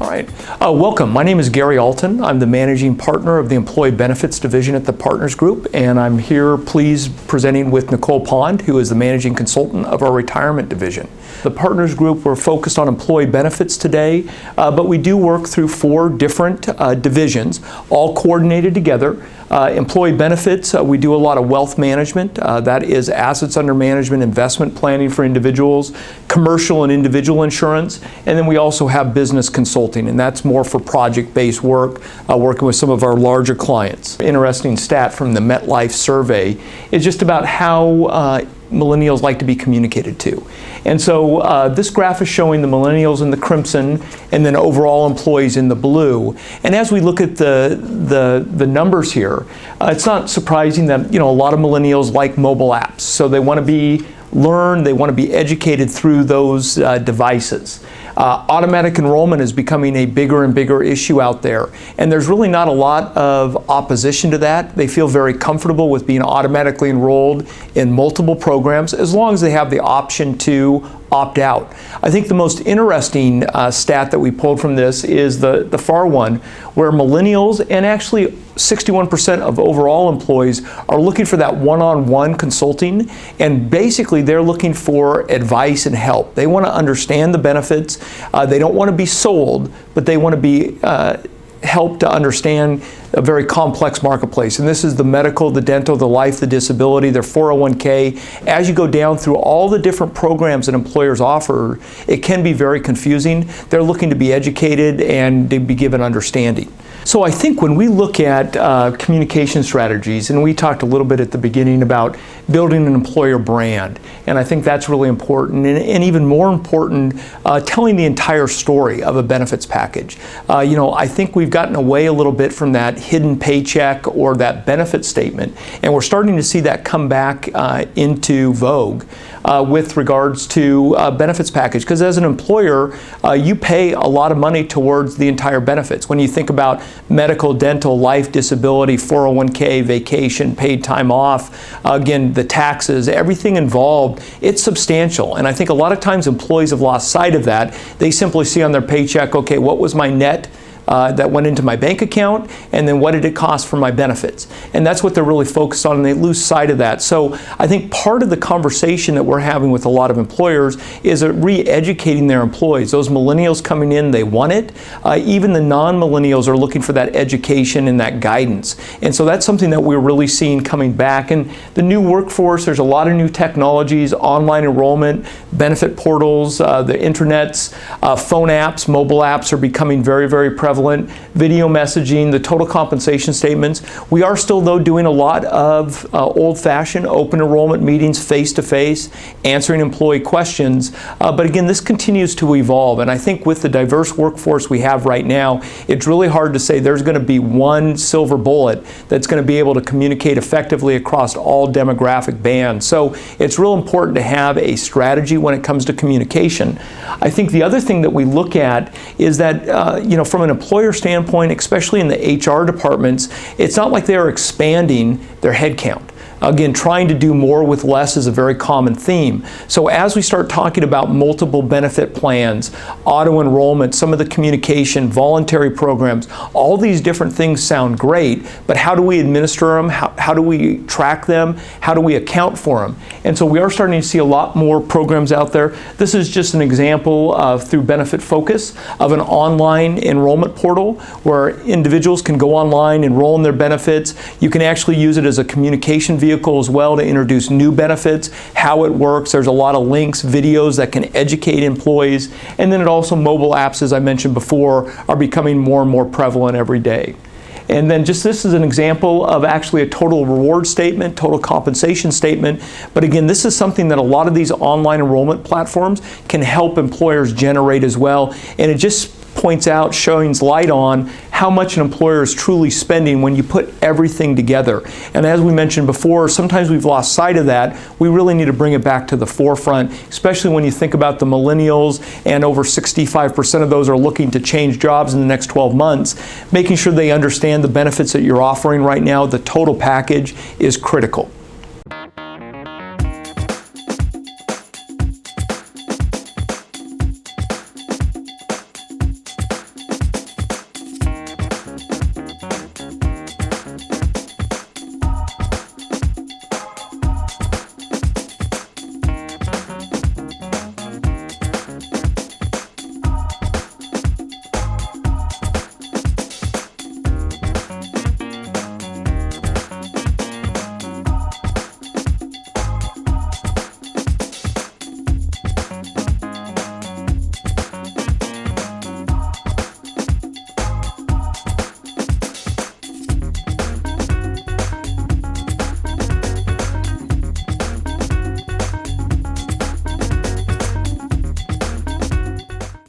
All right. Welcome. My name is Gary Alton. I'm the managing partner of the Employee Benefits Division at the Partners Group, and I'm here presenting with Nicole Pond, who is the managing consultant of our retirement division. The Partners Group, we're focused on employee benefits today, but we do work through 4 different divisions, all coordinated together. Employee benefits, we do a lot of wealth management. That is assets under management, investment planning for individuals, commercial and individual insurance, and then we also have business consulting, and that's more for project-based work, working with some of our larger clients. Interesting stat from the MetLife survey is just about how millennials like to be communicated to. And so this graph is showing the millennials in the crimson and then overall employees in the blue. And as we look at the numbers here, it's not surprising that a lot of millennials like mobile apps. So they want to learn, they want to be educated through those devices. Automatic enrollment is becoming a bigger and bigger issue out there, and there's really not a lot of opposition to that. They feel very comfortable with being automatically enrolled in multiple programs as long as they have the option to opt out. I think the most interesting stat that we pulled from this is the far one, where millennials and actually 61% of overall employees are looking for that one-on-one consulting, and basically they're looking for advice and help. They want to understand the benefits. They don't want to be sold, but they want to be helped to understand a very complex marketplace. And this is the medical, the dental, the life, the disability, their 401k. As you go down through all the different programs that employers offer, it can be very confusing. They're looking to be educated and to be given understanding. So I think when we look at communication strategies, and we talked a little bit at the beginning about building an employer brand, and I think that's really important, and even more important, telling the entire story of a benefits package. I think we've gotten away a little bit from that hidden paycheck or that benefit statement, and we're starting to see that come back into vogue with regards to benefits package, because as an employer, you pay a lot of money towards the entire benefits. When you think about medical, dental, life, disability, 401k, vacation, paid time off, again, the taxes, everything involved, it's substantial. And I think a lot of times employees have lost sight of that. They simply see on their paycheck, okay, what was my net that went into my bank account, and then what did it cost for my benefits? And that's what they're really focused on, and they lose sight of that. So I think part of the conversation that we're having with a lot of employers is re-educating their employees. Those millennials coming in, they want it. Even the non-millennials are looking for that education and that guidance. And so that's something that we're really seeing coming back. And the new workforce, there's a lot of new technologies, online enrollment, benefit portals, the internets, phone apps, mobile apps are becoming very, very prevalent. Video messaging, the total compensation statements. We are still, though, doing a lot of old-fashioned open enrollment meetings face-to-face, answering employee questions. But again, this continues to evolve. And I think with the diverse workforce we have right now, it's really hard to say there's going to be one silver bullet that's going to be able to communicate effectively across all demographic bands. So it's real important to have a strategy when it comes to communication. I think the other thing that we look at is that, from an employer standpoint, especially in the HR departments, it's not like they're expanding their headcount. Again, trying to do more with less is a very common theme. So as we start talking about multiple benefit plans, auto enrollment, some of the communication, voluntary programs, all these different things sound great, but how do we administer them? How do we track them? How do we account for them? And so we are starting to see a lot more programs out there. This is just an example through Benefit Focus of an online enrollment portal where individuals can go online, enroll in their benefits. You can actually use it as a communication vehicle as well to introduce new benefits, how it works. There's a lot of links, videos that can educate employees. And then mobile apps, as I mentioned before, are becoming more and more prevalent every day. And then this is an example of actually a total reward statement, total compensation statement. But again, this is something that a lot of these online enrollment platforms can help employers generate as well. And it just points out, shines light on how much an employer is truly spending when you put everything together. And as we mentioned before, sometimes we've lost sight of that. We really need to bring it back to the forefront, especially when you think about the millennials, and over 65% of those are looking to change jobs in the next 12 months. Making sure they understand the benefits that you're offering right now, the total package, is critical.